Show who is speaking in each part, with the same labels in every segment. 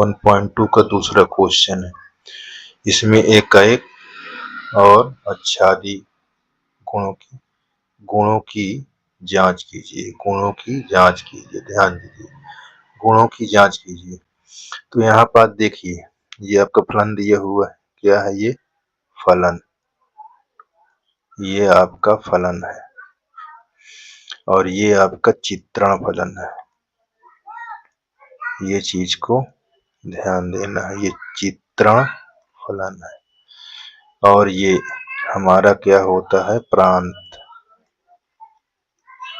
Speaker 1: 1.2 का दूसरा क्वेश्चन है। इसमें एक का एक और आच्छादी गुणों की जांच कीजिए। गुणों की जांच कीजिए, ध्यान दीजिए, गुणों की जांच कीजिए। तो यहाँ पर देखिए, ये आपका फलन दिया हुआ है। क्या है ये? फलन। ये आपका फलन है और ये आपका चित्रण फलन है। ये चीज को ध्यान देना है, ये चित्रण फलन है। और ये हमारा क्या होता है? प्रांत।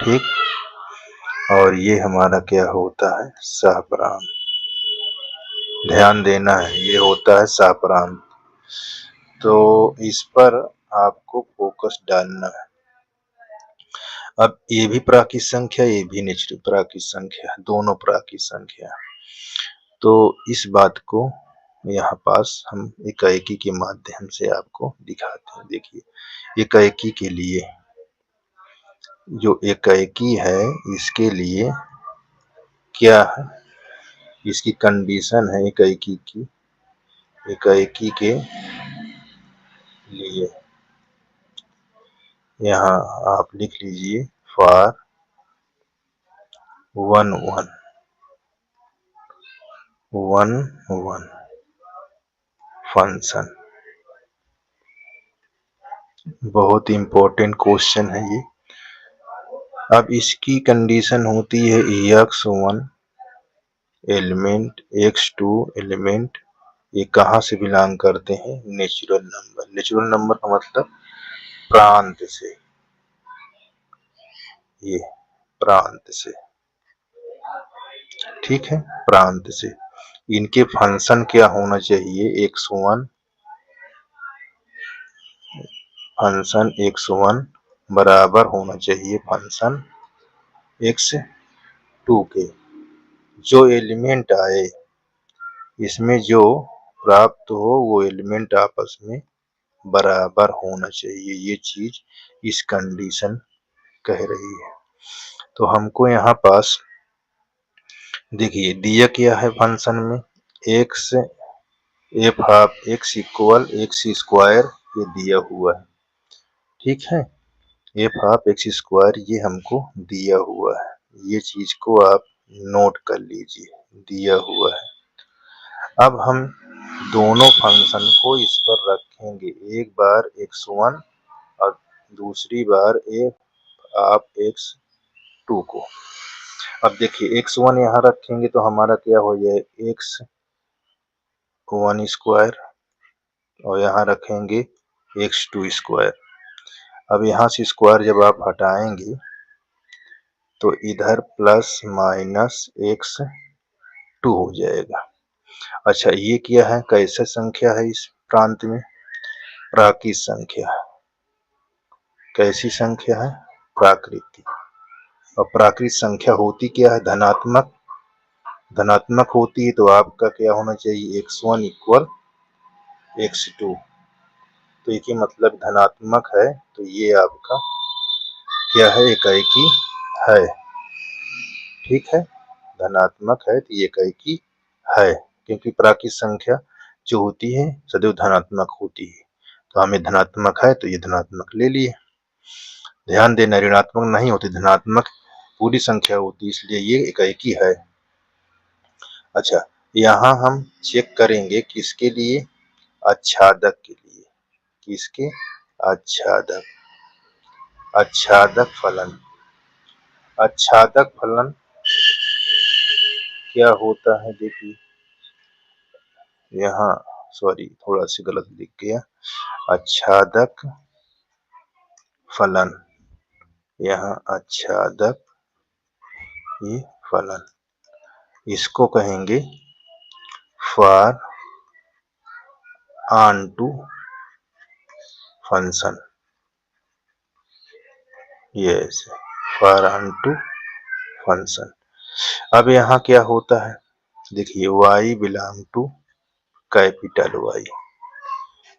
Speaker 1: ठीक। और ये हमारा क्या होता है? सहप्रांत। ध्यान देना है, ये होता है सहप्रांत। तो इस पर आपको फोकस डालना है। अब ये भी प्राकृत संख्या, ये भी निश्चित प्राकृत संख्या, दोनों प्राकृत संख्या। तो इस बात को यहाँ पास हम एकाएकी के माध्यम से आपको दिखाते हैं। देखिए, एकाएकी के लिए, जो एकाएकी है इसके लिए क्या है? इसकी कंडीशन है एकाएकी की। एकाएकी के लिए यहाँ आप लिख लीजिए फॉर 1 1 1 1 फंक्शन। बहुत इंपॉर्टेंट क्वेश्चन है ये। अब इसकी कंडीशन होती है x1 एलिमेंट, x2 एलिमेंट, ये कहाँ से बिलोंग करते हैं? Natural number. नेचुरल नंबर का मतलब प्रांत से, ये प्रांत से। ठीक है, प्रांत से। इनके फंक्शन क्या होना चाहिए? x1 फंक्शन x1 बराबर होना चाहिए फंक्शन x2 के। जो एलिमेंट आए इसमें जो प्राप्त हो वो एलिमेंट आपस में बराबर होना चाहिए। ये चीज इस कंडीशन कह रही है। तो हमको यहाँ पास देखिए दिया क्या है फंक्शन में? X F half x equal x square, ये दिया हुआ है। ठीक है, एफ हाफ एक्स स्क्वायर ये हमको दिया हुआ है। ये चीज को आप नोट कर लीजिए, दिया हुआ है। अब हम दोनों फंक्शन को इस पर रखेंगे, एक बार x1 और दूसरी बार एफ आप x2 को। अब देखिए x1 यहाँ रखेंगे तो हमारा क्या हो जाए? x1 स्क्वायर, और यहाँ रखेंगे x2 स्क्वायर। अब यहाँ से स्क्वायर जब आप हटाएंगे तो इधर प्लस माइनस x2 हो जाएगा। अच्छा, ये क्या है? कैसे संख्या है इस प्रांत में? प्राकृत संख्या। कैसी संख्या है? प्राकृतिक। और प्राकृत संख्या होती क्या है? धनात्मक। धनात्मक होती है तो आपका क्या होना चाहिए? x1 equal x2। तो ये मतलब धनात्मक है तो ये आपका क्या है? एकाएकी है। ठीक है, धनात्मक है तो ये एकाएकी है, क्योंकि प्राकृत संख्या जो होती है सदैव धनात्मक होती है। तो हमें धनात्मक है तो ये धनात्मक ले लिए। ध्यान देना, ऋणात्मक नहीं होती, धनात्मक पूरी संख्या होती, इसलिए ये एकाएकी है। अच्छा, यहाँ हम चेक करेंगे किसके लिए? आच्छादक के लिए। किसके? आच्छादक। आच्छादक फलन। आच्छादक फलन क्या होता है? देखिए यहाँ, सॉरी थोड़ा सी गलत लिख गया। आच्छादक फलन, यहाँ आच्छादक ये फलन, इसको कहेंगे फॉर ऑन टू फंक्शन। ये ऐसे फॉर ऑन टू फंक्शन। अब यहाँ क्या होता है? देखिए y belong to capital Y,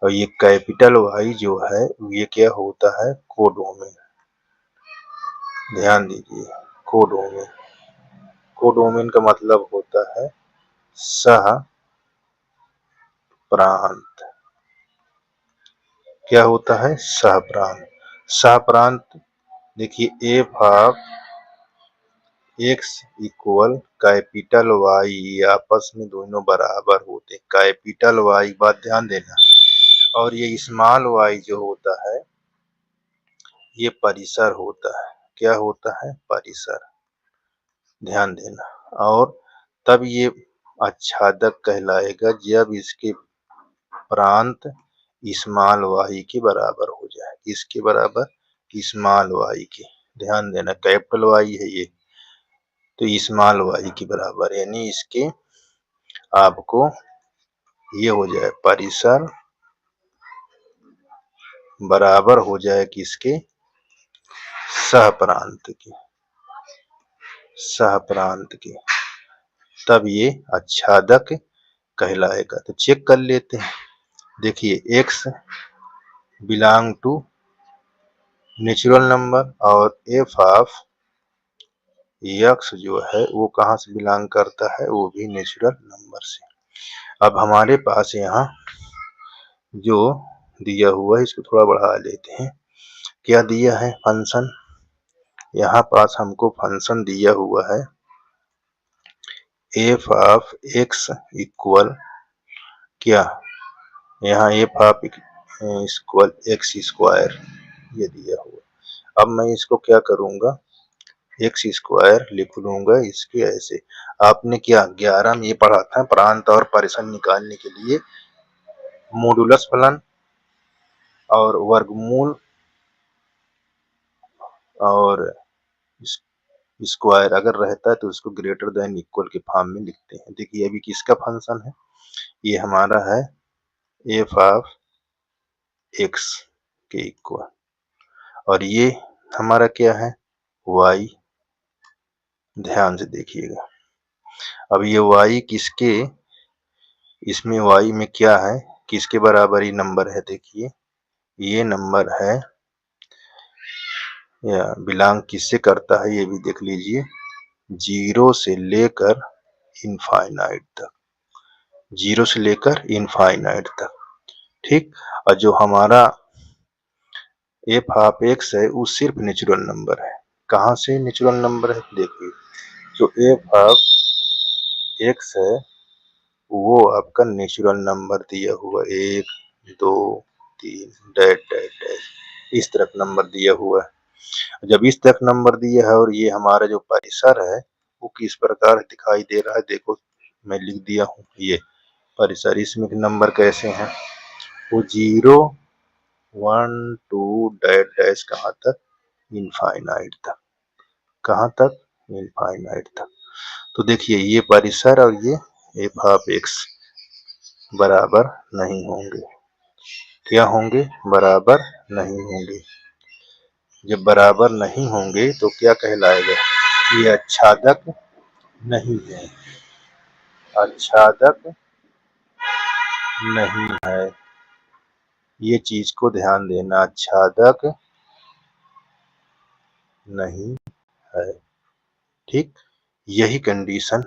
Speaker 1: और ये कैपिटल Y जो है ये क्या होता है? कोडोमेन। ध्यान दीजिए, कोडोमेन। कोडोमेन का मतलब होता है सह प्रांत। क्या होता है? सहप्रांत। सहप्रांत देखिए F of x equal capital Y, आपस में दोनों बराबर होते। कैपिटल वाई, बात ध्यान देना, और ये स्मॉल वाई जो होता है ये परिसर होता है। क्या होता है? परिसर, ध्यान देना। और तब ये आच्छादक कहलाएगा जब इसके प्रांत स्मॉल वाई के बराबर हो जाए। इसके बराबर? स्मॉल वाई के। ध्यान देना, कैपिटल वाई है ये, तो स्मॉल वाई के बराबर, यानी इसके आपको ये हो जाए परिसर बराबर हो जाए किसके? सहप्रांत के। सहप्रांत के, तब ये आच्छादक कहलाएगा। तो चेक कर लेते हैं। देखिए x belong to natural number और एफ ऑफ x जो है वो कहाँ से बिलोंग करता है? वो भी नेचुरल नंबर से। अब हमारे पास यहाँ जो दिया हुआ है इसको थोड़ा बढ़ा लेते हैं। क्या दिया है? फंक्शन। यहाँ पास हमको फंक्शन दिया हुआ है एफ ऑफ एक्स इक्वल क्या? यहाँ F of equal x square, ये दिया हुआ। अब मैं इसको क्या करूँगा? एक्स स्क्वायर लिख लूंगा इसके ऐसे। आपने क्या 11 में ये पढ़ा था, प्रांत और परिसर निकालने के लिए मॉडुलस फलन और वर्गमूल और स्क्वायर अगर रहता है तो उसको ग्रेटर देन इक्वल के फॉर्म में लिखते हैं। देखिए अभी किसका फंक्शन है? ये हमारा है एफ ऑफ एक्स के इक्वल, और ये हमारा क्या है? वाई। ध्यान से देखिएगा। अब ये वाई किसके, इसमें वाई में क्या है? किसके बराबर ये नंबर है? देखिए ये नंबर है या बिलोंग किससे करता है ये भी देख लीजिए, 0 से लेकर इनफाइनाइट तक। 0 से लेकर इनफाइनाइट तक, ठीक। और जो हमारा एफ ऑफ एक्स है वो सिर्फ नेचुरल नंबर है। कहाँ से नेचुरल नंबर है? देखिए जो एफ ऑफ एक्स है वो आपका नेचुरल नंबर दिया हुआ 1 2 3 डैश डैश डैश, इस तरह नंबर दिया हुआ है। जब इस तरह नंबर दिया है और ये हमारा जो परिसर है वो किस प्रकार दिखाई दे रहा है? देखो मैं लिख दिया हूँ ये परिसर। इसमें नंबर कैसे हैं? वो 0 1 2 डैश डैश कहाँ तक? इनफाइनाइट तक। कहाँ तक? इनफाइनाइट तक। तो देखिए ये परिसर और ये एफ ऑफ एक्स बराबर नहीं होंगे। क्या होंगे? बराबर नहीं होंगे। जब बराबर नहीं होंगे तो क्या कहलाएगा? ये आच्छादक नहीं है। आच्छादक नहीं है, ये चीज को ध्यान देना, आच्छादक नहीं है, ठीक। यही कंडीशन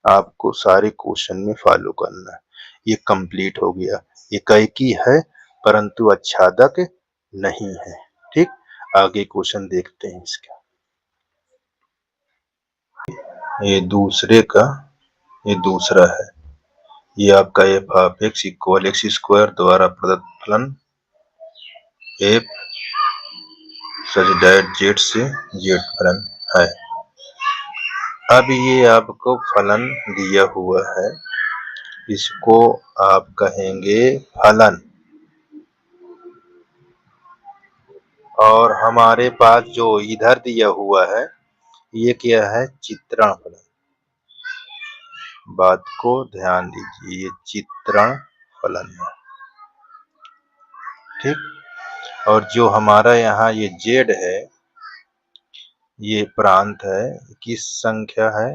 Speaker 1: आपको सारे क्वेश्चन में फॉलो करना है। ये कंप्लीट हो गया। एकाएकी है परंतु आच्छादक नहीं है, ठीक। आगे क्वेश्चन देखते हैं इसका। ये दूसरे का, ये दूसरा है। ये आपका F of x equal x square द्वारा प्रदत्त फलन एफ सच डैट जेड से जेड फलन है। अब ये आपको फलन दिया हुआ है, इसको आप कहेंगे फलन, और हमारे पास जो इधर दिया हुआ है ये क्या है? चित्रण फलन। बात को ध्यान दीजिए, ये चित्रण फलन है, ठीक। और जो हमारा यहाँ ये जेड है ये प्रांत है, किस संख्या है?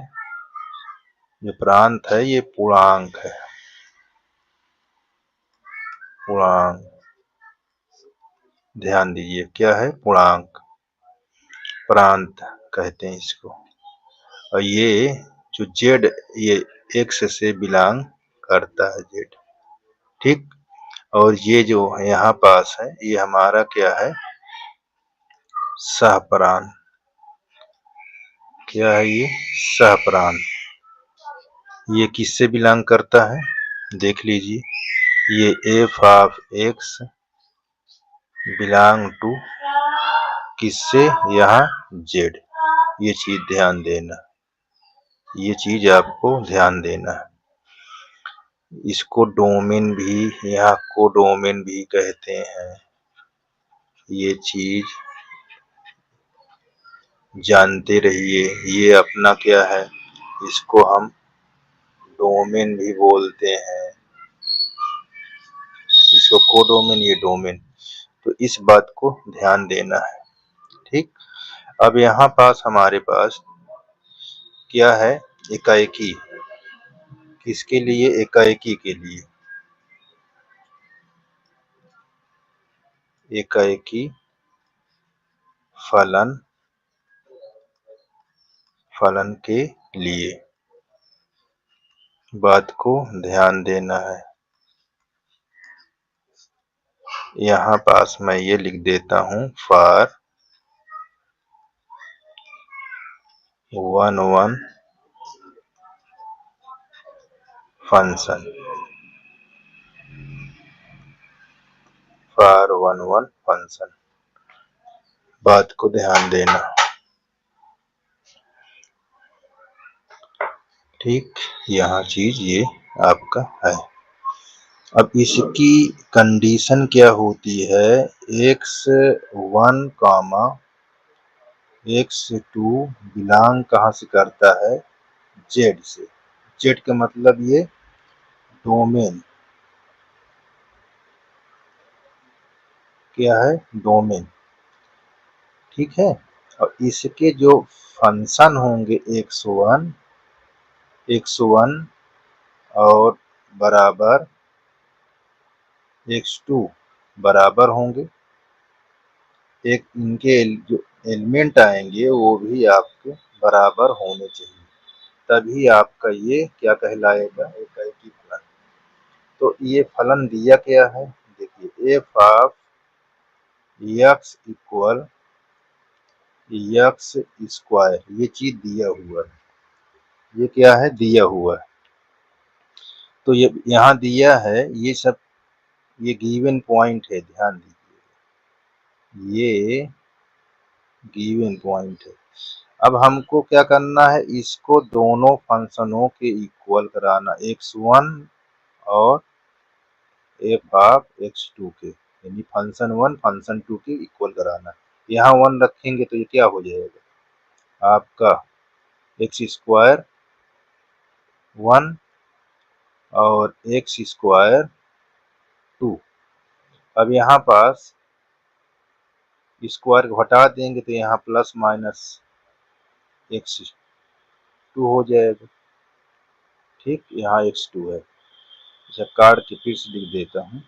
Speaker 1: ये प्रांत है, ये पूर्णांक है। पूर्णांक, ध्यान दीजिए क्या है? पूर्णांक, प्रांत कहते हैं इसको। और ये जो जेड ये एक्स से बिलोंग करता है जेड, ठीक। और ये जो यहाँ पास है ये हमारा क्या है, सहपरान। क्या है ये, सहपरान। ये किससे बिलोंग करता है, देख लीजिए, ये F of X belong to किससे, यहाँ जेड। ये चीज ध्यान देना, ये चीज आपको ध्यान देना है। इसको डोमेन भी, यहाँ को डोमेन भी कहते हैं। ये चीज जानते रहिए। ये अपना क्या है, इसको हम डोमेन भी बोलते हैं, इसको कोडोमेन, ये डोमेन। तो इस बात को ध्यान देना है, ठीक। अब यहाँ पास हमारे पास क्या है, एकाएकी। किसके लिए, एकाएकी के लिए। एकाएकी फलन, फलन के लिए बात को ध्यान देना है। यहाँ पास मैं ये लिख देता हूँ, फॉर 1 फंक्शन, फॉर 1 फंक्शन, बात को ध्यान देना, ठीक। यहाँ चीज ये आपका है। अब इसकी कंडीशन क्या होती है, x1 कामा x2 बिलोंग कहाँ से करता है, जेड से। जेड का मतलब ये डोमेन, क्या है, डोमेन, ठीक है। और इसके जो फंक्शन होंगे x1 और बराबर x2 बराबर होंगे। एक इनके जो एलिमेंट आएंगे वो भी आपके बराबर होने चाहिए, तभी आपका ये क्या कहलाएगा, एकाएकी फलन। तो ये फलन दिया क्या है, देखिए, F of x equal x square, ये चीज दिया हुआ है, ये क्या है, दिया हुआ है। तो ये यहाँ दिया है, ये सब ये गिवन पॉइंट है, ध्यान दीजिए, ये गिवन पॉइंट है। अब हमको क्या करना है, इसको दोनों फंक्शनों के इक्वल कराना, x1 और एफ ऑफ x2 के, यानी फंक्शन 1 फंक्शन 2 के इक्वल कराना। यहाँ 1 रखेंगे तो ये क्या हो जाएगा आपका, एक्स स्क्वायर 1 और एक्स स्क्वायर 2। अब यहाँ पास स्क्वायर को हटा देंगे तो यहाँ प्लस माइनस x2 हो जाएगा, ठीक। यहाँ x2 है, अच्छा काट के फिर से लिख देता हूँ,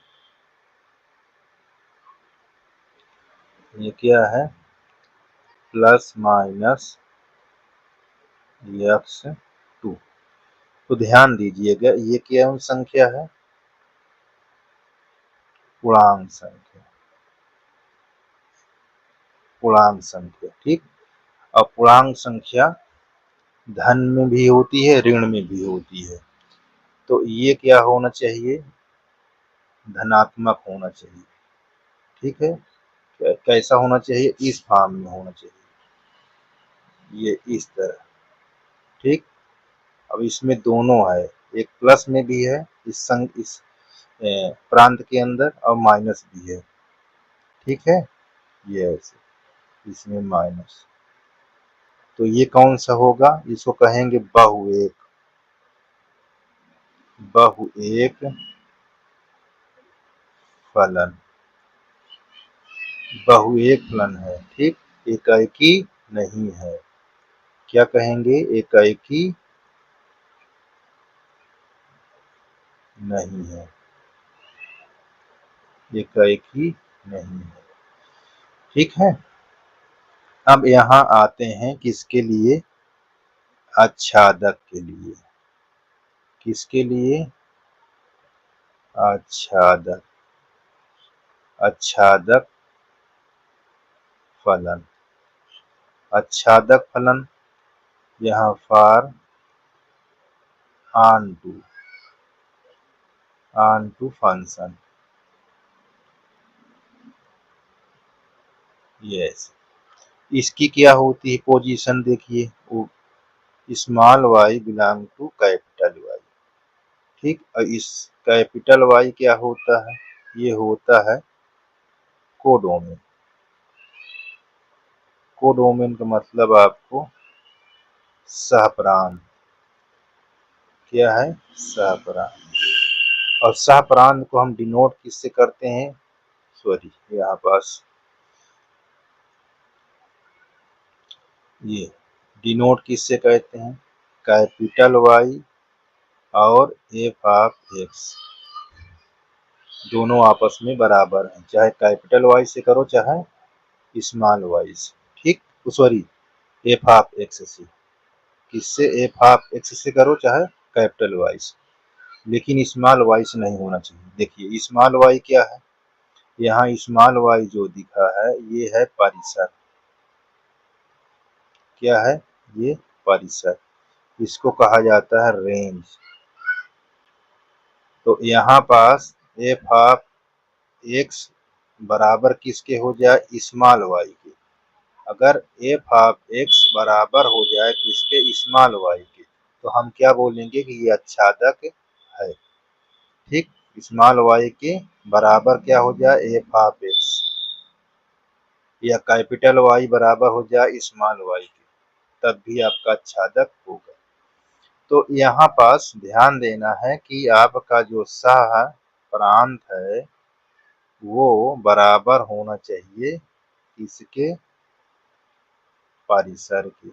Speaker 1: ये क्या है, प्लस माइनस x2। तो ध्यान दीजिएगा, ये क्या संख्या है, पूर्णांक संख्या, पूर्णांक संख्या, ठीक। और पूर्णांक संख्या धन में भी होती है, ऋण में भी होती है। तो ये क्या होना चाहिए, धनात्मक होना चाहिए, ठीक है। कैसा होना चाहिए, इस फॉर्म में होना चाहिए, ये इस तरह, ठीक। अब इसमें दोनों है, एक प्लस में भी है इस प्रांत के अंदर, और माइनस भी है, ठीक है। ये ऐसे इसमें माइनस, तो ये कौन सा होगा, इसको कहेंगे बहुएक, बहुएक फलन, बहुएक फलन है, ठीक। एकाएकी नहीं है, क्या कहेंगे, एकाएकी नहीं है, एकाएकी नहीं है, ठीक है। अब यहाँ आते हैं किसके लिए, आच्छादक के लिए। किसके लिए, आच्छादक, आच्छादक फलन, आच्छादक फलन यहाँ for onto function. Yes, इसकी क्या होती है पोजीशन, देखिए small y belong to capital Y। ठीक, और इस कैपिटल Y क्या होता है, ये होता है कोडोमेन। कोडोमेन का मतलब आपको सहप्रांत, क्या है, सहप्रांत। और सहप्रांत को हम डिनोट किससे करते हैं, सॉरी यहाँ पास ये डिनोट किससे कहते हैं, कैपिटल Y और एफ ऑफ एक्स दोनों आपस में बराबर हैं, चाहे कैपिटल Y से करो चाहे स्मॉल y से। ठीक, सॉरी एफ ऑफ एक्स से, किससे, एफ ऑफ एक्स से करो चाहे कैपिटल Y से, लेकिन स्मॉल y से नहीं होना चाहिए। देखिए स्मॉल y क्या है, यहाँ स्मॉल y जो दिखा है ये है परिसर, क्या है, ये परिसर, इसको कहा जाता है रेंज। तो यहाँ पास एफ ऑफ एक्स बराबर किसके हो जाए, स्मॉल y के। अगर एफ ऑफ एक्स बराबर हो जाए किसके, स्मॉल y के, तो हम क्या बोलेंगे कि ये आच्छादक है। ठीक, स्मॉल y के बराबर क्या हो जाए, एफ ऑफ एक्स, या कैपिटल Y बराबर हो जाए स्मॉल y के, तब भी आपका आच्छादक होगा। तो यहाँ पास ध्यान देना है कि आपका जो सह प्रांत है वो बराबर होना चाहिए इसके परिसर के,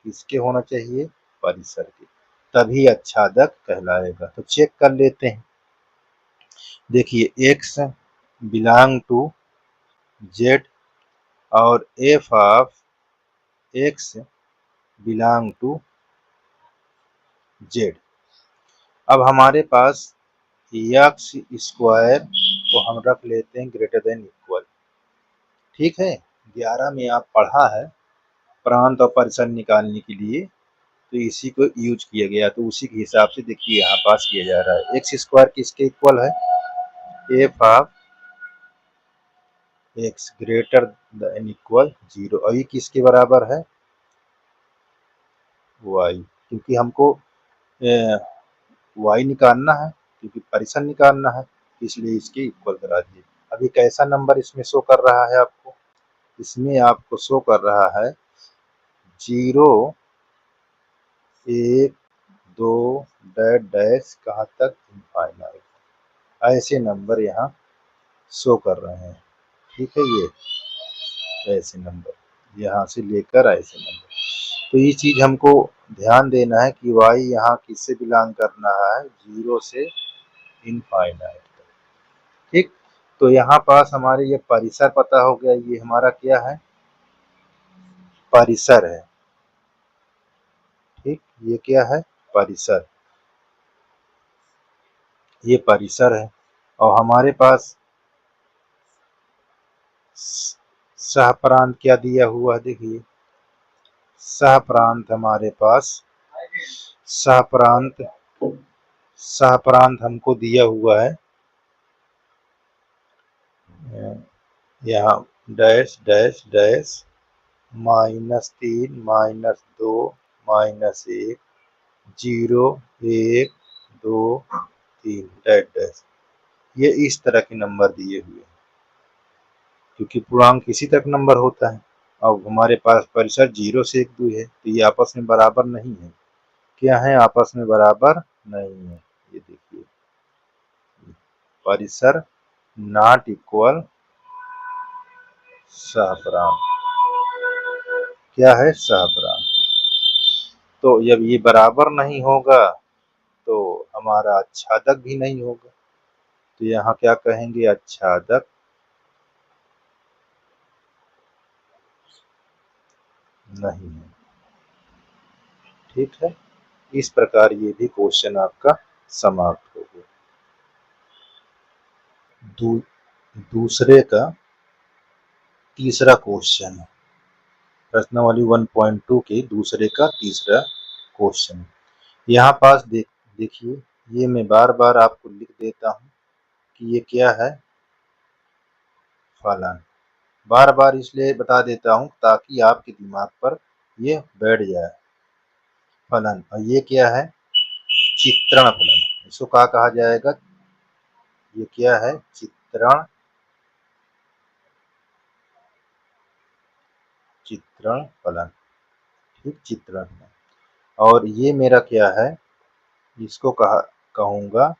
Speaker 1: किसके होना चाहिए, परिसर के, तभी आच्छादक कहलाएगा। तो चेक कर लेते हैं, देखिए x बिलोंग टू z और F of X belong to z। अब हमारे पास एक्स स्क्वायर को हम रख लेते हैं ग्रेटर देन इक्वल। ठीक है, 11 में आप पढ़ा है प्रांत और परिसर निकालने के लिए, तो इसी को यूज किया गया, तो उसी के हिसाब से देखिए यहाँ पास किया जा रहा है। एक्स स्क्वायर किसके इक्वल है, F of x greater than equal 0, और ये किसके बराबर है, y, क्योंकि हमको y निकालना है, क्योंकि परिसर निकालना है, इसलिए इसके इक्वल करा दिए। अभी कैसा नंबर इसमें शो कर रहा है आपको, इसमें आपको शो कर रहा है 0 1 2 डैश डैश कहाँ तक, इनफाइनाइट, ऐसे नंबर यहाँ शो कर रहे हैं। ठीक है, ये ऐसे नंबर यहाँ से लेकर ऐसे नंबर, तो ये चीज हमको ध्यान देना है कि y यहाँ किससे बिलोंग करना है, 0 से इनफाइनाइट। ठीक, तो यहाँ पास हमारे ये परिसर पता हो गया, ये हमारा क्या है, परिसर है। ठीक, ये क्या है, परिसर, ये परिसर है। और हमारे पास सहप्रांत क्या दिया हुआ, देखिए सहप्रांत हमारे पास, सहप्रांत, सहप्रांत हमको दिया हुआ है यहाँ dash dash dash -3 -2 -1 0 1 2 3 dash dash, ये इस तरह के नंबर दिए हुए हैं, क्योंकि पूर्णांक इसी तक नंबर होता है। अब हमारे पास परिसर 0 से 1 2 है, तो ये आपस में बराबर नहीं है, क्या है, आपस में बराबर नहीं है। ये देखिए परिसर नॉट इक्वल सहप्रांत, क्या है, सहप्रांत। तो जब ये बराबर नहीं होगा तो हमारा आच्छादक भी नहीं होगा, तो यहाँ क्या कहेंगे, आच्छादक नहीं है। ठीक है, इस प्रकार ये भी क्वेश्चन आपका समाप्त हो गया। दूसरे का तीसरा क्वेश्चन है, प्रश्नावली 1.2 के दूसरे का तीसरा क्वेश्चन। यहाँ पास देखिए, ये मैं बार बार आपको लिख देता हूँ कि ये क्या है, फलन। बार बार इसलिए बता देता हूँ ताकि आपके दिमाग पर ये बैठ जाए, फलन। और ये क्या है, चित्रण फलन। इसको क्या कहा जाएगा, ये क्या है, चित्रण फलन। ठीक, चित्रण फलन। और ये मेरा क्या है, इसको कहूँगा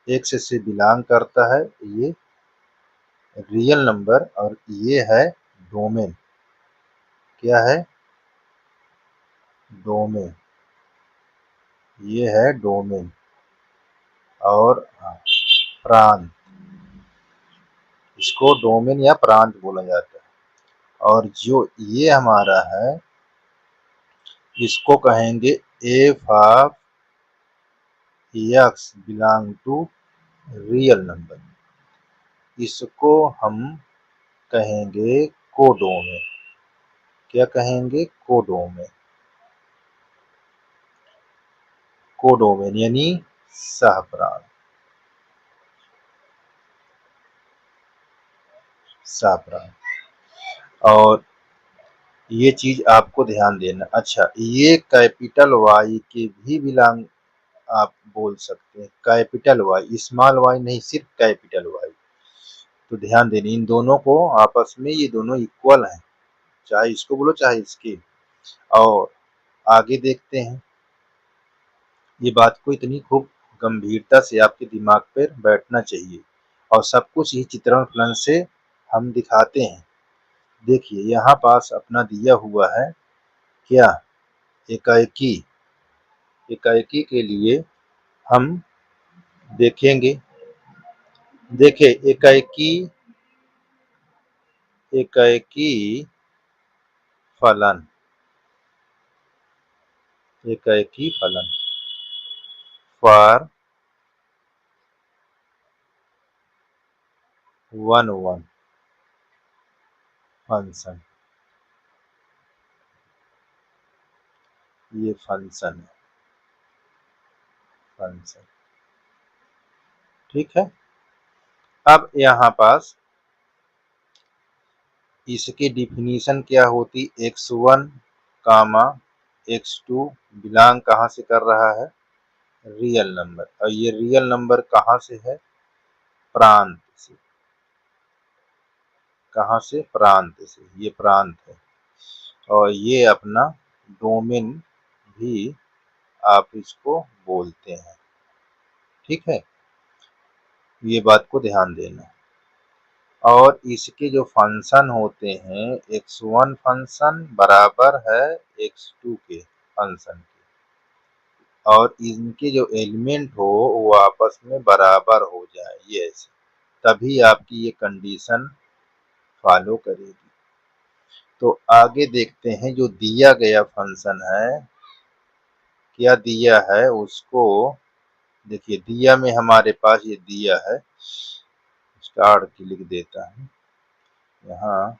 Speaker 1: एक्स से बिलोंग करता है, ये रियल नंबर, और ये है डोमेन। क्या है, डोमेन। ये है डोमेन और प्रांत, इसको डोमेन या प्रांत बोला जाता है। और जो ये हमारा है, इसको कहेंगे F of X belong to real number. इसको हम कहेंगे कोडोमेन। क्या कहेंगे, कोडोमेन। कोडोमेन यानी सहप्रांत, सहप्रांत। और ये चीज आपको ध्यान देना। अच्छा, ये कैपिटल वाई के भी बिलोंग आप बोल सकते हैं, कैपिटल वाई, स्मॉल वाई नहीं, सिर्फ कैपिटल वाई। तो ध्यान देना, इन दोनों को आपस में ये दोनों इक्वल हैं, चाहे इसको बोलो चाहे इसके। और आगे देखते हैं, ये बात को इतनी खूब गंभीरता से आपके दिमाग पर बैठना चाहिए, और सब कुछ ही चित्रण फलन से हम दिखाते हैं। देखिए, यहाँ पास अपना दिया हुआ है क्या, एकाएकी। एकाएकी के लिए हम देखेंगे, देखे एकाएकी, एकाएकी फलन, एकाएकी फलन फॉर 1 फंक्शन। ये फंक्शन है, फंक्शन। ठीक है। अब यहाँ पास इसकी डिफिनीशन क्या होती, x1 कामा x2 बिलोंग कहाँ से कर रहा है, रियल नंबर। और ये रियल नंबर कहाँ से है, प्रांत से। कहाँ से, प्रांत से, ये प्रांत है। और ये अपना डोमेन भी आप इसको बोलते हैं। ठीक है, ये बात को ध्यान देना। और इसके जो फंक्शन होते हैं, x1 फंक्शन बराबर है x2 के फंक्शन के, और इनके जो एलिमेंट हो वो आपस में बराबर हो जाए, ये ऐसे, तभी आपकी ये कंडीशन फॉलो करेगी। तो आगे देखते हैं, जो दिया गया फंक्शन है, क्या दिया है उसको देखिए। दिया में हमारे पास ये दिया है, स्टार की लिख देता है यहाँ,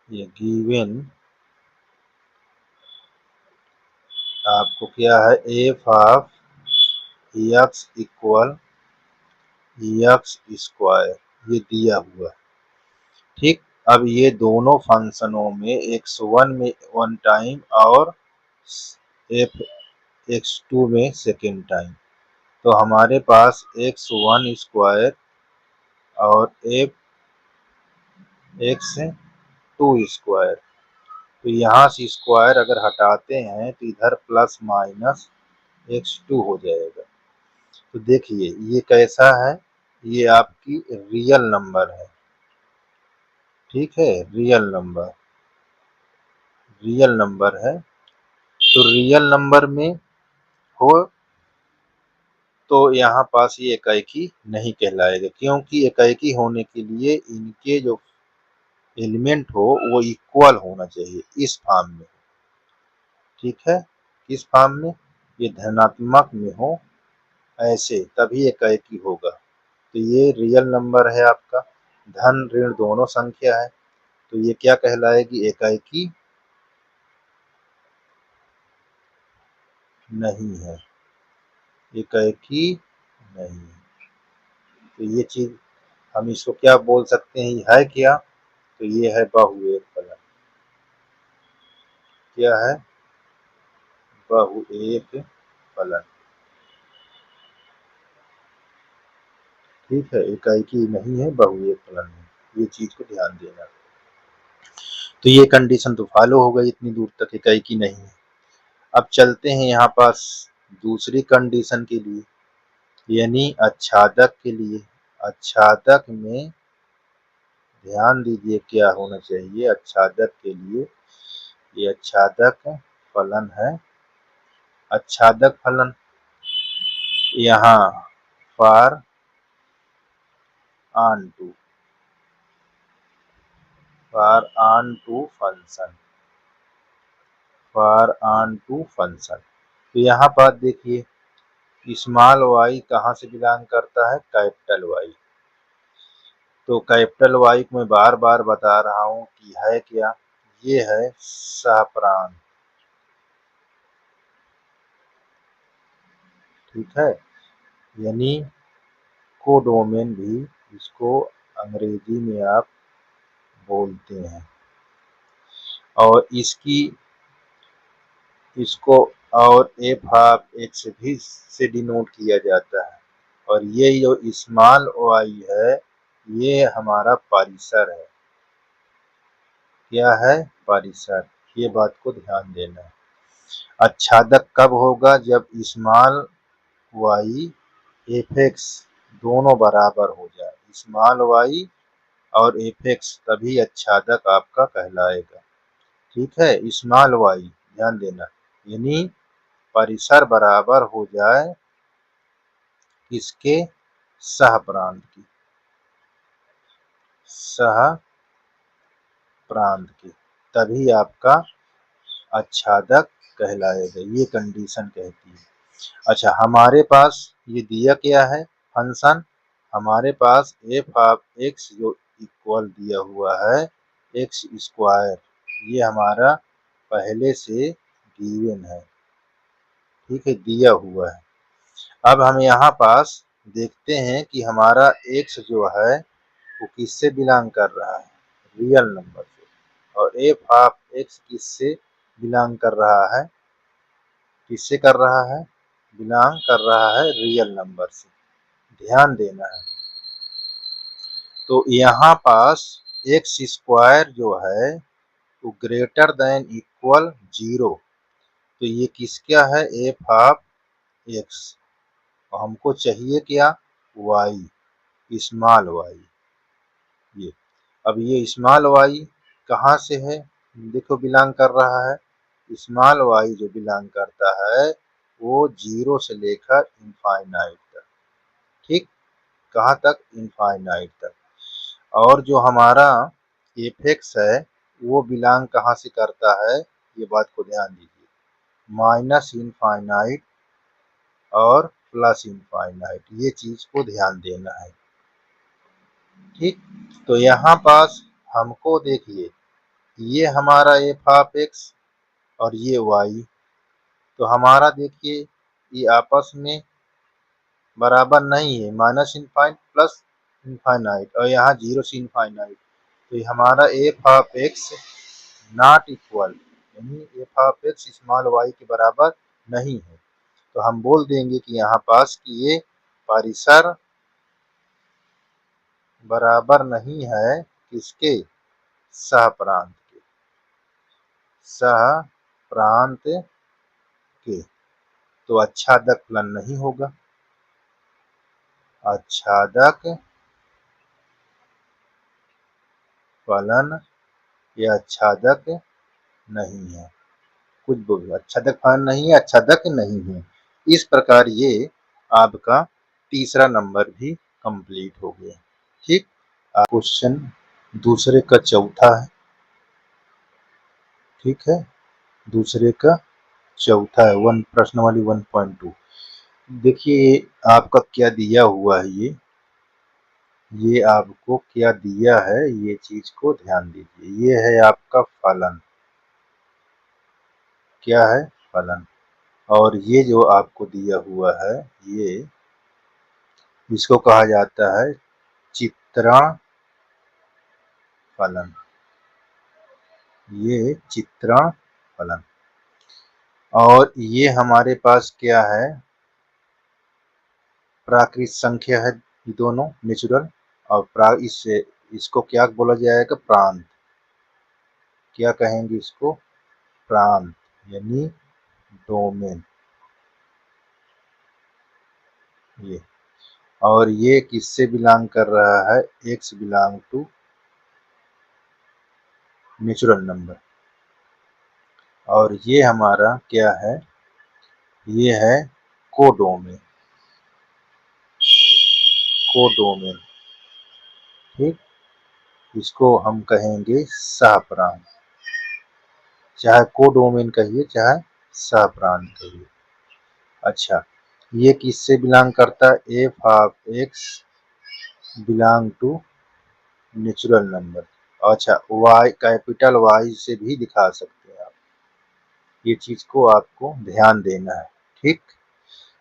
Speaker 1: ये गिवन आपको क्या है, F of x equal x square, ये दिया हुआ है। ठीक, अब ये दोनों फंक्शनों में x1 में 1 टाइम और एफ x2 में सेकेंड टाइम, तो हमारे पास x1 स्क्वायर और एफ x2 स्क्वायर। तो यहाँ से स्क्वायर अगर हटाते हैं तो इधर प्लस माइनस x2 हो जाएगा। तो देखिए ये कैसा है, ये आपकी रियल नंबर है। ठीक है, रियल नंबर, रियल नंबर है। तो रियल नंबर में हो तो यहाँ पास ये एकाएकी नहीं कहलाएगा, क्योंकि एकाएकी होने के लिए इनके जो एलिमेंट हो वो इक्वल होना चाहिए, इस फॉर्म में। ठीक है, किस फॉर्म में, ये धनात्मक में हो ऐसे तभी एकाएकी होगा। तो ये रियल नंबर है आपका, धन ऋण दोनों संख्या है, तो ये क्या कहलाएगी? एकाएकी नहीं है, एकाएकी नहीं है। तो ये चीज हम इसको क्या बोल सकते हैं? है क्या? तो ये है बहुएक फलन। क्या है? बहुएक फलन। ठीक है, एकाएकी नहीं है, बहुएक फलन है, ये चीज को ध्यान देना। तो ये कंडीशन तो फॉलो हो गई इतनी दूर तक, एकाएकी नहीं है। अब चलते हैं यहाँ पास दूसरी कंडीशन के लिए, यानी आच्छादक के लिए। आच्छादक में ध्यान दीजिए क्या होना चाहिए आच्छादक के लिए। ये आच्छादक फलन है। आच्छादक फलन यहाँ for onto function, for onto function. तो यहाँ पर देखिए स्मॉल वाई कहाँ से बिलोंग करता है? Capital Y. तो कैपिटल वाई को मैं बार बार बता रहा हूँ कि है क्या? ये है सहप्रांत। ठीक है, यानी कोडोमेन भी इसको अंग्रेजी में आप बोलते हैं, और इसको और एफ हाफ एक्स भी से डिनोट किया जाता है। और ये जो स्मॉल वाई है ये हमारा परिसर है। क्या है? परिसर। ये बात को ध्यान देना है। आच्छादक कब होगा? जब स्मॉल वाई एफ एक्स दोनों बराबर हो जाए, स्मॉल वाई और एफ एक्स, तभी आच्छादक आपका कहलाएगा। ठीक है, स्मॉल वाई ध्यान देना, यानी परिसर बराबर हो जाए इसके सहप्रांत की, सह प्रांत की, तभी आपका आच्छादक कहलाएगा। ये कंडीशन कहती है। अच्छा, हमारे पास ये दिया क्या है फंक्शन? हमारे पास एफ ऑफ एक्स जो इक्वल दिया हुआ है एक्स स्क्वायर, ये हमारा पहले से गिवन है। ठीक है, दिया हुआ है। अब हम यहाँ पास देखते हैं कि हमारा एक्स जो है वो किससे बिलोंग कर रहा है? रियल नंबर से। और एफ ऑफ एक्स किससे बिलोंग कर रहा है? किससे कर रहा है? बिलोंग कर रहा है रियल नंबर से। ध्यान देना है। तो यहाँ पास एक्स स्क्वायर जो है वो ग्रेटर देन इक्वल 0, तो ये किसका है? F of X. हमको चाहिए क्या? Y, small Y. ये अब ये स्मॉल वाई कहाँ से है? देखो बिलोंग कर रहा है, स्मॉल वाई जो बिलोंग करता है वो 0 से लेकर इनफाइनाइट तक। ठीक, कहाँ तक? इनफाइनाइट तक। और जो हमारा एफ एक्स है वो बिलोंग कहाँ से करता है? ये बात को ध्यान दीजिए, माइनस इनफाइनाइट और प्लस इनफाइनाइट, ये चीज को ध्यान देना है। ठीक, तो यहाँ पास हमको देखिए ये हमारा एफ ऑफ एक्स और ये वाई, तो हमारा देखिए ये आपस में बराबर नहीं है, माइनस इनफाइनाइट प्लस इनफाइनाइट, और यहाँ 0 से इनफाइनाइट, तो ये हमारा f of x not equal, यानी f of x small y के बराबर नहीं है। तो हम बोल देंगे कि यहाँ पास कि ये परिसर बराबर नहीं है किसके? सहप्रांत के, सहप्रांत के। तो आच्छादक फलन नहीं होगा, आच्छादक फलन या आच्छादक नहीं है। कुछ बोलो, आच्छादक फलन नहीं है, आच्छादक नहीं है। इस प्रकार ये आपका तीसरा नंबर भी कंप्लीट हो गया। ठीक, क्वेश्चन दूसरे का चौथा है। ठीक है, दूसरे का चौथा है प्रश्नावली 1.2। देखिए आपका क्या दिया हुआ है, ये आपको क्या दिया है, ये चीज को ध्यान दीजिए। ये है आपका फलन, क्या है, फलन। और ये जो आपको दिया हुआ है, ये इसको कहा जाता है चित्रण फलन, ये चित्रण फलन। और ये हमारे पास क्या है, प्राकृत संख्या है, ये दोनों नेचुरल। और इससे इसको क्या बोला जाएगा, प्रांत। क्या कहेंगे इसको, प्रांत, यानी डोमेन। ये और ये किससे बिलोंग कर रहा है, X belong to natural number. और ये हमारा क्या है, ये है कोडोमेन, कोडोमेन। ठीक, इसको हम कहेंगे सहप्रांत, चाहे कोडोमेन कहिए चाहे सहप्रांत कहिए। अच्छा, ये किससे बिलोंग करता है, F of X belong to natural number. अच्छा, वाई कैपिटल वाई से भी दिखा सकते हैं आप, ये चीज को आपको ध्यान देना है। ठीक,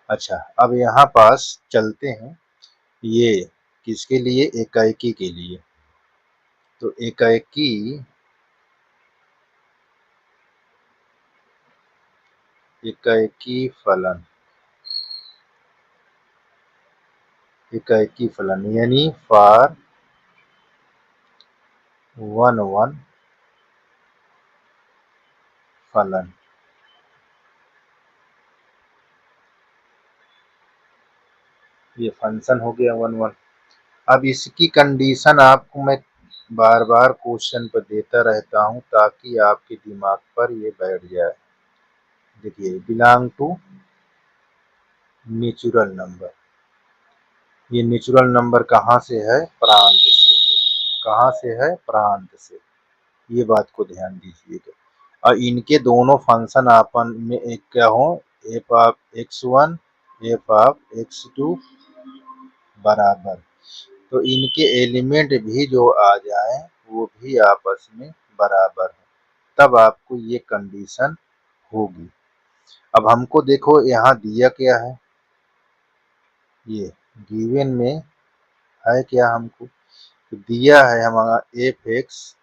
Speaker 1: अच्छा अब यहाँ पास चलते हैं, ये किसके लिए, एकाएकी के लिए। तो एकाएकी, एकाएकी फलन, एकाएकी फलन यानी फॉर 1 फलन। ये फंक्शन हो गया 1 अब इसकी कंडीशन आपको मैं बार बार क्वेश्चन पर देता रहता हूं ताकि आपके दिमाग पर ये बैठ जाए। देखिए, बिलोंग टू नेचुरल नंबर, ये नेचुरल नंबर कहाँ से है, प्रांत से। कहाँ से है, प्रांत से। ये बात को ध्यान दीजिएगा। और इनके दोनों फंक्शन आपन में एक क्या हो, F of x1 F of x2 बराबर। तो इनके एलिमेंट भी जो आ जाए वो भी आपस में बराबर है, तब आपको ये कंडीशन होगी। अब हमको देखो यहाँ दिया क्या है, ये गिवन में है क्या, हमको तो दिया है हमारा एफ एक्स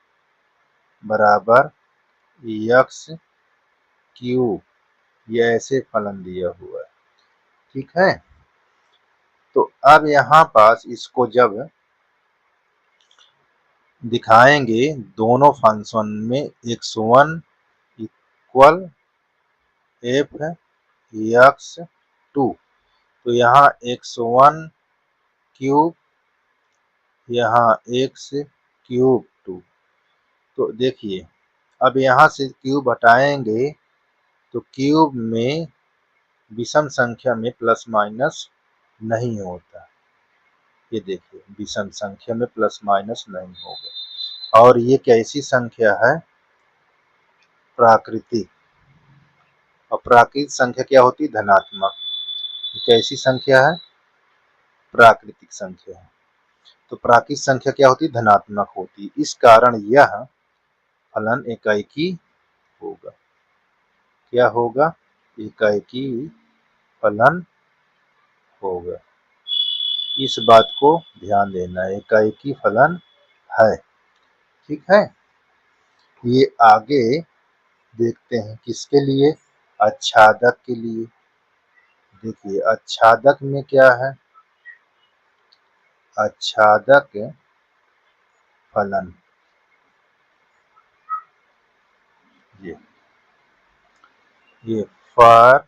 Speaker 1: बराबर एक्स क्यूब, ये ऐसे फलन दिया हुआ है। ठीक है, तो अब यहाँ पास इसको जब दिखाएंगे दोनों फंक्शन में x1 equal F x to, तो यहाँ x1 क्यूब, यहाँ एक्स क्यूब टू। तो देखिए, अब यहाँ से क्यूब हटाएंगे तो क्यूब में विषम संख्या में प्लस माइनस नहीं होता। ये देखिए, विषम संख्या में प्लस माइनस नहीं होगा। और ये कैसी संख्या है, प्राकृतिक। और प्राकृतिक संख्या क्या होती है, धनात्मक। कैसी संख्या है, प्राकृतिक संख्या है। तो प्राकृतिक संख्या क्या होती है, धनात्मक होती है। इस कारण यह फलन एकाएकी होगा। क्या होगा, एकाएकी फलन होगा। इस बात को ध्यान देना है, एकाएकी फलन है। ठीक है, ये आगे देखते हैं किसके लिए, आच्छादक के लिए। देखिए, आच्छादक में क्या है, आच्छादक फलन, ये फॉर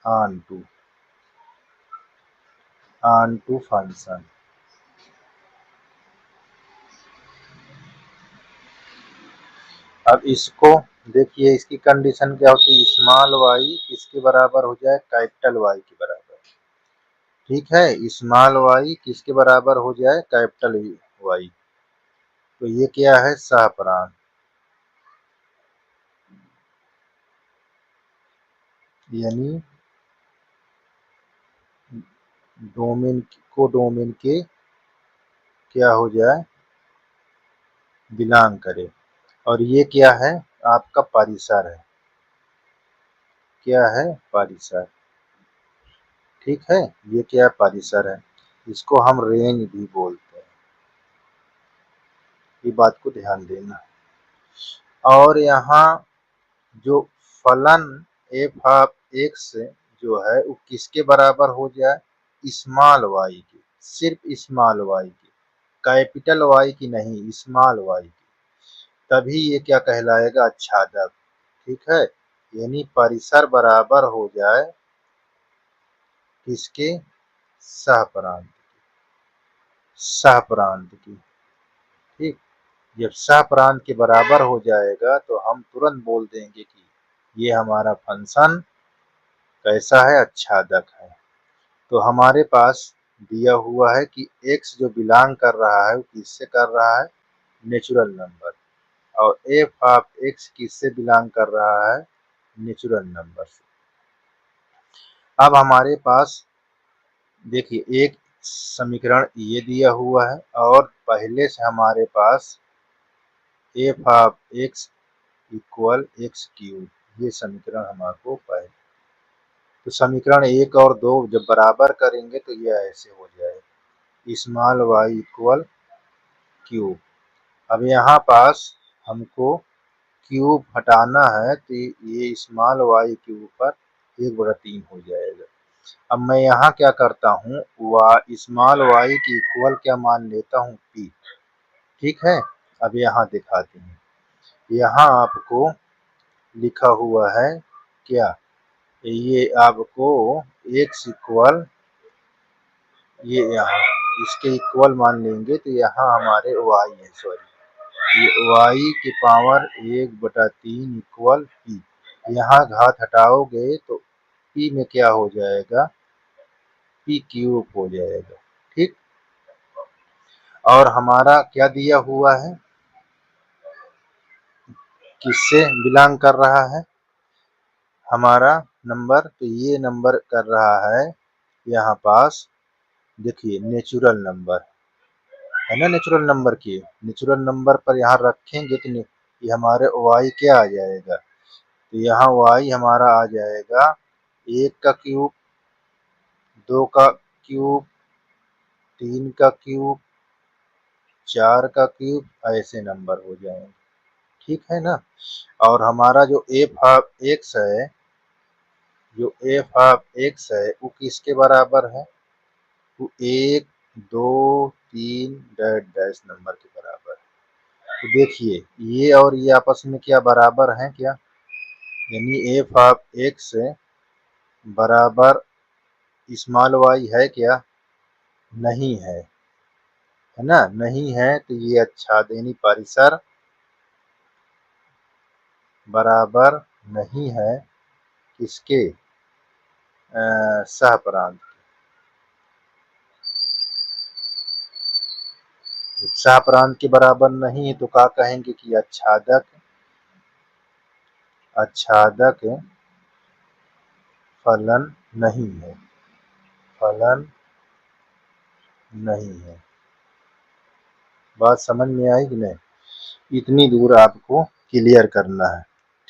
Speaker 1: ऑन टू फंक्शन। अब इसको देखिए, इसकी कंडीशन क्या होती है, स्मॉल वाई किसके बराबर हो जाए, कैपिटल वाई के बराबर। ठीक है, स्मॉल वाई किसके बराबर हो जाए, कैपिटल वाई। तो ये क्या है, सहप्रांत। यानी डोमेन को डोमेन के क्या हो जाए, बिलोंग करे। और ये क्या है, आपका परिसर है। क्या है, परिसर। ठीक है, ये क्या है, परिसर है। इसको हम रेंज भी बोलते हैं, ये बात को ध्यान देना। और यहाँ जो फलन एफ ऑफ एक्स जो है वो किसके बराबर हो जाए, स्मॉल वाई की, सिर्फ स्मॉल वाई की, कैपिटल वाई की नहीं, स्मॉल वाई की, तभी ये क्या कहलाएगा, आच्छादक। ठीक है, यानी परिसर बराबर हो जाए किसके, सहप्रांत, सहप्रांत की। ठीक, जब सहप्रांत के बराबर हो जाएगा तो हम तुरंत बोल देंगे कि ये हमारा फंक्शन कैसा है, आच्छादक है। तो हमारे पास दिया हुआ है कि x जो बिलोंग कर रहा है वो किससे कर रहा है, नेचुरल नंबर, और एफ ऑफ एक्स किससे बिलोंग कर रहा है, नेचुरल नंबर से। अब हमारे पास देखिए एक समीकरण ये दिया हुआ है और पहले से हमारे पास f of x equal x cube, ये समीकरण हमारे पहले। तो समीकरण 1 और 2 जब बराबर करेंगे तो ये ऐसे हो जाएगा, स्मॉल वाई इक्वल क्यूब। अब यहाँ पास हमको क्यूब हटाना है तो ये स्मॉल वाई के ऊपर 1/3 हो जाएगा। अब मैं यहाँ क्या करता हूँ, स्मॉल वाई की इक्वल क्या मान लेता हूँ, पी। ठीक है, अब यहाँ दिखाते हैं, यहाँ आपको लिखा हुआ है क्या, ये आपको एक्स इक्वल, ये यहाँ इसके इक्वल मान लेंगे तो यहाँ हमारे वाई है, सॉरी ये वाई की पावर 1/3 इक्वल पी। यहाँ घात हटाओगे तो पी में क्या हो जाएगा, पी क्यूब हो जाएगा। ठीक, और हमारा क्या दिया हुआ है, किससे बिलोंग कर रहा है हमारा नंबर, तो ये नंबर कर रहा है यहाँ पास, देखिए नेचुरल नंबर है ना, नेचुरल नंबर की, नेचुरल नंबर पर यहाँ रखेंगे तो ये हमारे वाई क्या आ जाएगा, तो यहाँ वाई हमारा आ जाएगा 1 का क्यूब, 2 का क्यूब, 3 का क्यूब, 4 का क्यूब, ऐसे नंबर हो जाएंगे। ठीक है ना, और हमारा जो एफ ऑफ एक्स है, जो एफ ऑफ एक्स है वो किसके बराबर है, वो 1 2 3 डैश डैश नंबर के बराबर है। तो देखिए ये और ये आपस में क्या बराबर हैं क्या, यानी एफ ऑफ एक्स बराबर स्मॉल वाई है क्या, नहीं है ना, नहीं है, तो ये आच्छाद यानी परिसर बराबर नहीं है किसके, सहप्रांत। सहप्रांत के बराबर नहीं है तो क्या कहेंगे कि आच्छादक, आच्छादक फलन नहीं है, फलन नहीं है। बात समझ में आई कि नहीं, इतनी दूर आपको क्लियर करना है।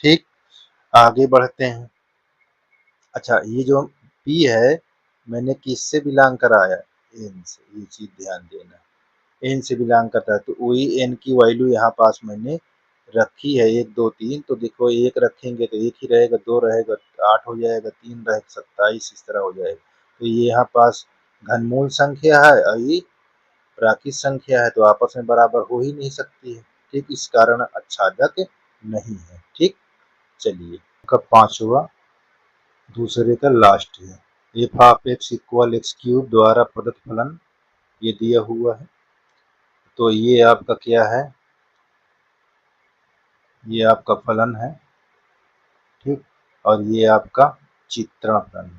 Speaker 1: ठीक, आगे बढ़ते हैं। अच्छा, ये जो पी है मैंने किससे बिलोंग कराया, एन से, ये चीज ध्यान देना, एन से बिलोंग करता है तो वही एन की वैल्यू यहाँ पास मैंने रखी है 1 2 3, तो देखो 1 रखेंगे तो 1 ही रहेगा, 2 रहेगा 8 हो जाएगा, 3 रहेगा 27, इस तरह हो जाएगा। तो ये यहाँ पास घनमूल संख्या है और ये प्राकृत संख्या है, तो आपस में बराबर हो ही नहीं सकती है। ठीक, इस कारण आच्छादक नहीं है। ठीक, चलिए का पांचवा दूसरे का लास्ट है, F of x equal x cube द्वारा प्रदत्त फलन ये दिया हुआ है। तो ये आपका क्या है, ये आपका फलन है। ठीक, और ये आपका चित्रण फलन,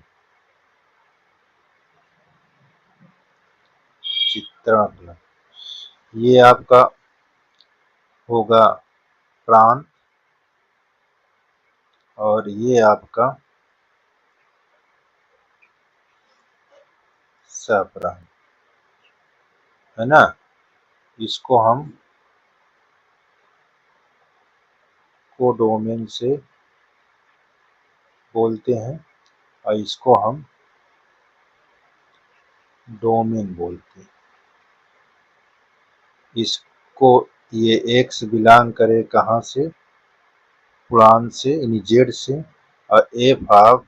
Speaker 1: चित्रण फलन ये आपका होगा प्रांत, और ये आपका सप्राइम, है ना। इसको हम कोडोमेन से बोलते हैं और इसको हम डोमेन बोलते हैं। इसको ये x बिलोंग करे कहाँ से, पूर्णांक से यानी z से, और a भाग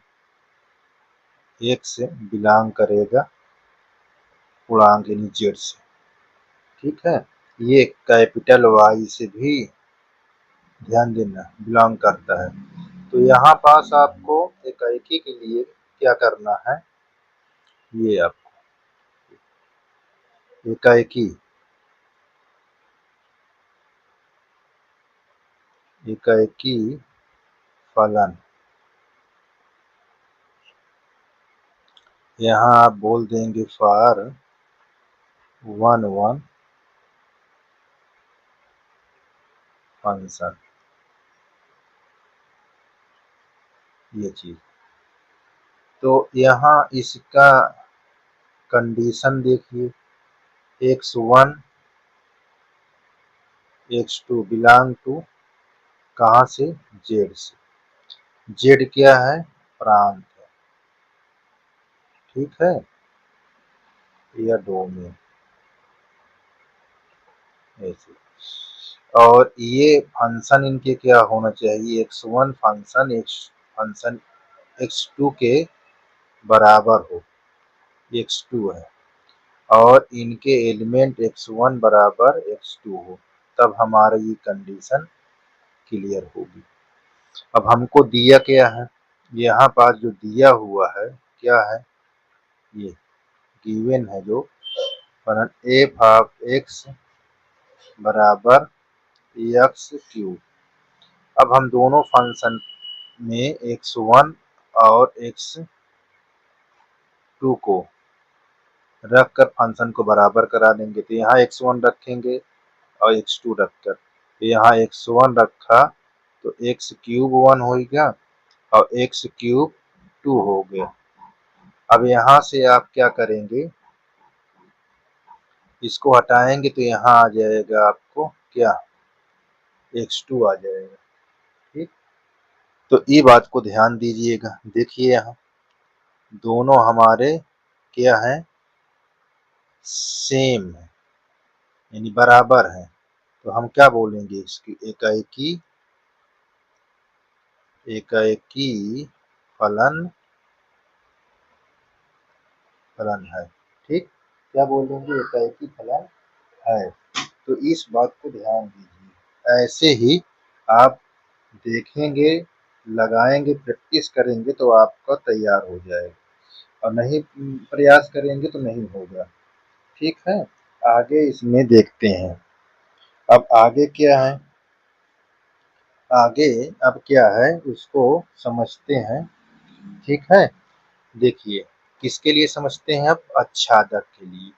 Speaker 1: x बिलोंग करेगा पूर्णांक यानी z से। ठीक है, ये कैपिटल Y से भी ध्यान देना बिलोंग करता है। तो यहाँ पास आपको इकाई के लिए क्या करना है, ये आपको इकाई फलन, यहाँ आप बोल देंगे फॉर 1 फंक्शन, ये चीज। तो यहाँ इसका कंडीशन देखिए, x1 x2 बिलोंग टू कहाँ से, z से। z क्या है, प्रांत है, ठीक है, या डोमेन ऐसे। और ये फंक्शन इनके क्या होना चाहिए, x1 फंक्शन x2 के बराबर हो, x2 है, और इनके एलिमेंट x1 बराबर x2 हो, तब हमारा ये कंडीशन क्लियर होगी। अब हमको दिया क्या है, यहाँ पास जो दिया हुआ है क्या है, ये गिवन है जो f ऑफ x बराबर एक्स क्यूब। अब हम दोनों फंक्शन में x1 और x2 को रख कर फंक्शन को बराबर करा देंगे। तो यहाँ x1 रखेंगे और x2 रखकर, यहाँ x1 रखा तो x क्यूब 1 हो गया और x क्यूब 2 हो गया। अब यहाँ से आप क्या करेंगे, इसको हटाएंगे तो यहाँ आ जाएगा आपको क्या, x2 आ जाएगा। ठीक, तो ये बात को ध्यान दीजिएगा। देखिए यहाँ दोनों हमारे क्या है, सेम है यानी बराबर है। तो हम क्या बोलेंगे, इसकी एकाएकी फलन है। ठीक, क्या बोलेंगे, एकाएकी फलन है। तो इस बात को ध्यान दीजिए। ऐसे ही आप देखेंगे, लगाएंगे, प्रैक्टिस करेंगे तो आपका तैयार हो जाएगा, और नहीं प्रयास करेंगे तो नहीं होगा। ठीक है, आगे इसमें देखते हैं। अब आगे क्या है, आगे अब क्या है उसको समझते हैं। ठीक है, देखिए किसके लिए समझते हैं, अब अच्छादक के लिए।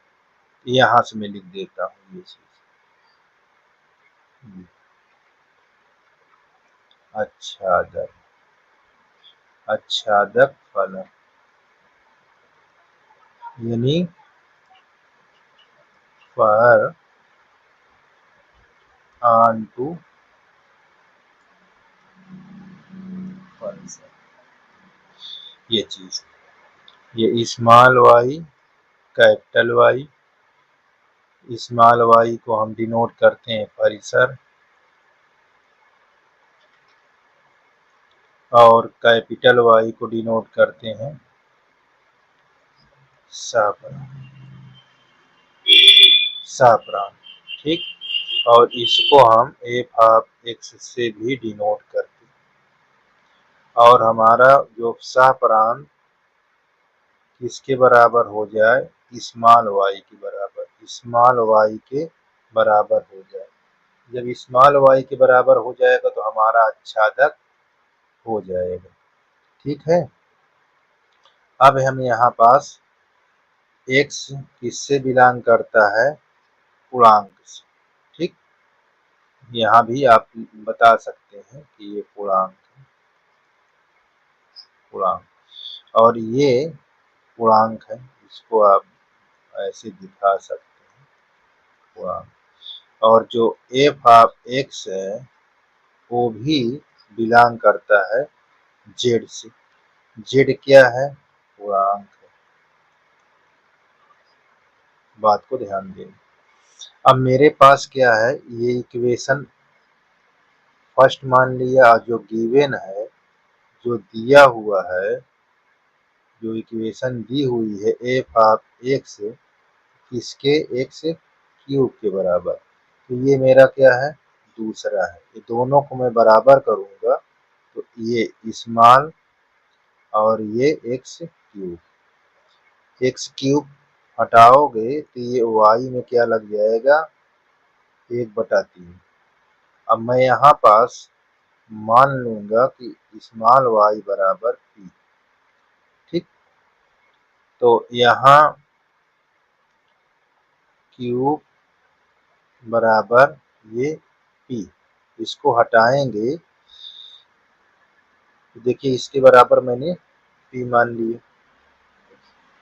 Speaker 1: यहाँ से मैं लिख देता हूँ ये चीज, अच्छादक, अच्छादक फलन यानी पर ऑन टू फंक्शन, ये चीज, ये small Y capital Y, small Y को हम डिनोट करते हैं परिसर, और कैपिटल वाई को डिनोट करते हैं सहप्रांत। ठीक, और इसको हम एफ ऑफ एक्स से भी डिनोट करते हैं। और हमारा जो सहप्रांत किसके बराबर हो जाए, स्मॉल वाई के बराबर, स्मॉल वाई के बराबर हो जाए। जब स्मॉल वाई के बराबर हो जाएगा तो हमारा अच्छादक हो जाएगा। ठीक है, अब हम यहाँ पास x किससे बिलोंग करता है, पूर्णांक से। ठीक, यहाँ भी आप बता सकते हैं कि ये पूर्णांक, और ये पूर्णांक है, इसको आप ऐसे दिखा सकते हैं वहाँ। और जो एफ ऑफ एक्स है वो भी बिलोंग करता है जेड से। जेड क्या है? पूर्णांक है। बात को ध्यान दें। अब मेरे पास क्या है, ये इक्वेशन फर्स्ट मान लिया, जो गिवन है, जो दिया हुआ है, जो इक्वेशन दी हुई है एफ ऑफ एक्स किसके, एक्स क्यूब के बराबर, तो ये मेरा क्या है, दूसरा है। ये दोनों को मैं बराबर करूंगा तो ये स्मॉल और ये एक्स क्यूब, एक्स क्यूब हटाओगे तो ये वाई में क्या लग जाएगा, 1/3। अब मैं यहाँ पास मान लूंगा कि स्मॉल वाई बराबर पी। ठीक, तो यहाँ क्यूब बराबर ये पी, इसको हटाएंगे तो देखिए इसके बराबर मैंने पी मान लिए,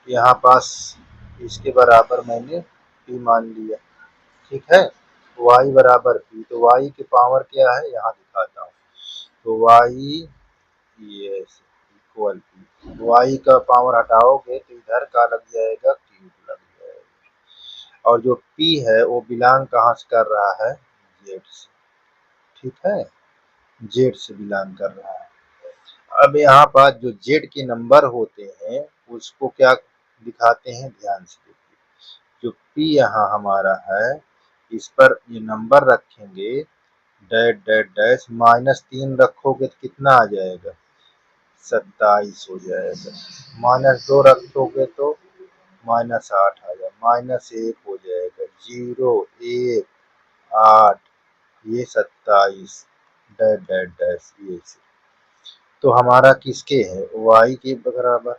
Speaker 1: यहाँ पास इसके बराबर मैंने पी मान लिया। ठीक है, y बराबर पी, तो y की पावर क्या है, यहाँ दिखाता हूँ, तो y ये इक्वल पी, y का पावर हटाओगे तो इधर का लग जाएगा, क्यूब लग जाएगा। और जो p है वो बिलोंग कहाँ से कर रहा है, जेड से। ठीक है, जेड से बिलोंग कर रहा है। अब यहाँ पर जो जेड के नंबर होते हैं उसको क्या दिखाते हैं, ध्यान से देखिए। जो पी यहाँ हमारा है इस पर ये नंबर रखेंगे, डैश डैश डैश -3 रखोगे तो कितना आ जाएगा, 27 हो जाएगा। -2 रखोगे तो -8 आ जाएगा, -1 हो जाएगा, 0 1 8, ये 27 डैश डैश डैश ये से। तो हमारा किसके है, y के बराबर,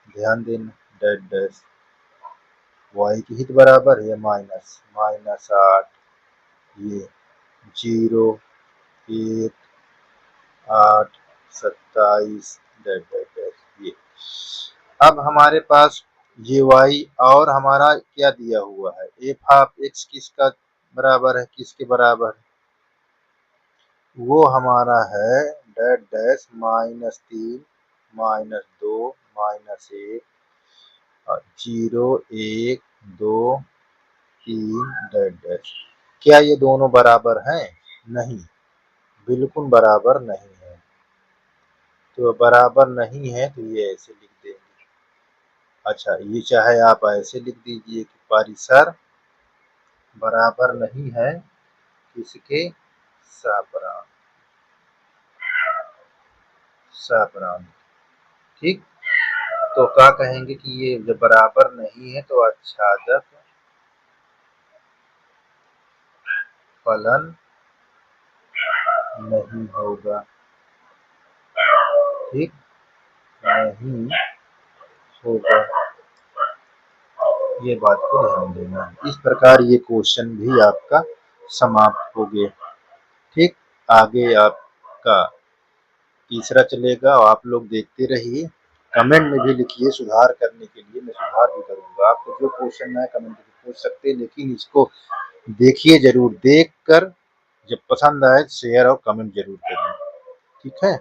Speaker 1: ध्यान देना, डैश डैश y की ही बराबर है, -8 ये 0 1 8 27 डैश डैश डैश ये। अब हमारे पास ये y और हमारा क्या दिया हुआ है, एफ ऑफ एक्स किसका बराबर है, किसके बराबर है, वो हमारा है डैश डैश -3 -2 -1 0 1 2 3 डैश डैश। क्या ये दोनों बराबर हैं, नहीं, बिल्कुल बराबर नहीं है। तो बराबर नहीं है तो ये ऐसे लिख देंगे। अच्छा, ये चाहे आप ऐसे लिख दीजिए कि परिसर बराबर नहीं है किसके, सप्रांत, सप्रांत। ठीक, तो क्या कहेंगे कि ये जब बराबर नहीं है तो आच्छादक फलन नहीं होगा। ठीक, नहीं होगा, ये बात को ध्यान देना। इस प्रकार ये क्वेश्चन भी आपका समाप्त हो गया। ठीक, आगे आपका तीसरा चलेगा और आप लोग देखते रहिए। कमेंट में भी लिखिए सुधार करने के लिए, मैं सुधार भी करूंगा। आपको जो क्वेश्चन है कमेंट में पूछ सकते हैं, लेकिन इसको देखिए जरूर, देख कर जब पसंद आए शेयर और कमेंट जरूर करिए। ठीक है।